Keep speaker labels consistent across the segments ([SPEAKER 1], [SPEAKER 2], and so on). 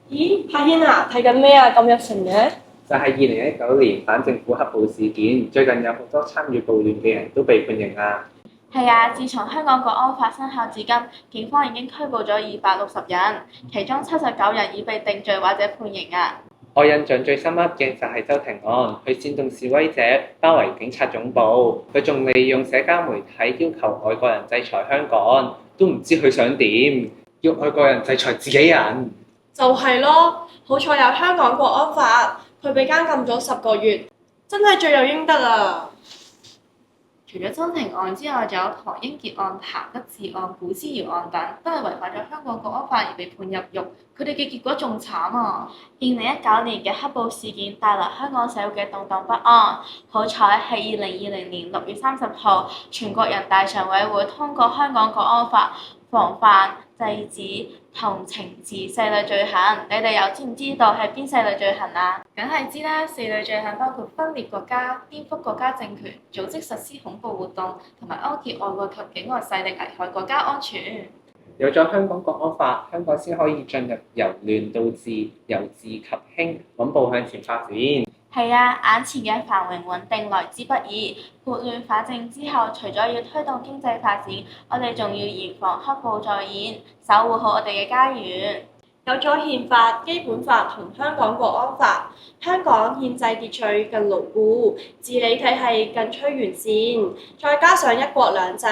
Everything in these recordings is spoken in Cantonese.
[SPEAKER 1] 咦，柏軒啊，睇緊咩啊？咁入神嘅？
[SPEAKER 2] 就係2019年反政府黑暴事件，最近有好多參與暴亂嘅人都被判刑啊！
[SPEAKER 3] 係啊，自從香港國安法生效至今，警方已經拘捕咗260人，其中79人已被定罪或者判刑啊！
[SPEAKER 2] 我印象最深刻嘅就係周庭案，佢煽動示威者包圍警察總部，佢仲利用社交媒體要求外國人制裁香港，都唔知佢想點，要外國人制裁自己人。
[SPEAKER 1] 就係咯，好彩有香港國安法，佢被監禁咗10個月，真係罪有應得啊！
[SPEAKER 3] 除咗周庭案之外，仲有唐英傑案、譚得志案、古思堯案等，都係違反咗香港國安法而被判入獄。佢哋嘅結果仲慘啊！2019年嘅黑暴事件帶來香港社會嘅動盪不安。好彩係2020年6月30號，全國人大常委會通過香港國安法，防範、制止同懲治四類罪行。你哋又知唔知道係邊四類罪行啊？梗係知啦，四類罪行包括分裂國家、顛覆國家政權、組織實施恐怖活動同埋勾結外國及境外勢力危害國家安全。
[SPEAKER 2] 有咗香港國安法，香港先可以進入由亂到治、由治及興，穩步向前發展。
[SPEAKER 3] 係啊，眼前嘅繁榮穩定來之不易。撥亂反正之後，除咗要推動經濟發展，我哋仲要嚴防黑暴再現，守護好我哋嘅家園。
[SPEAKER 1] 有咗憲法、基本法同香港國安法，香港憲制秩序更牢固，治理體系更趨完善，再加上一國兩制，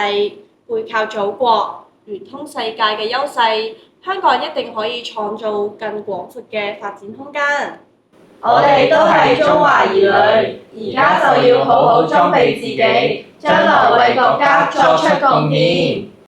[SPEAKER 1] 背靠祖國，聯通世界嘅優勢，香港一定可以創造更廣闊嘅發展空間。
[SPEAKER 4] 我哋都係中華兒女，而家就要好好裝備自己，將來為國家作出貢獻。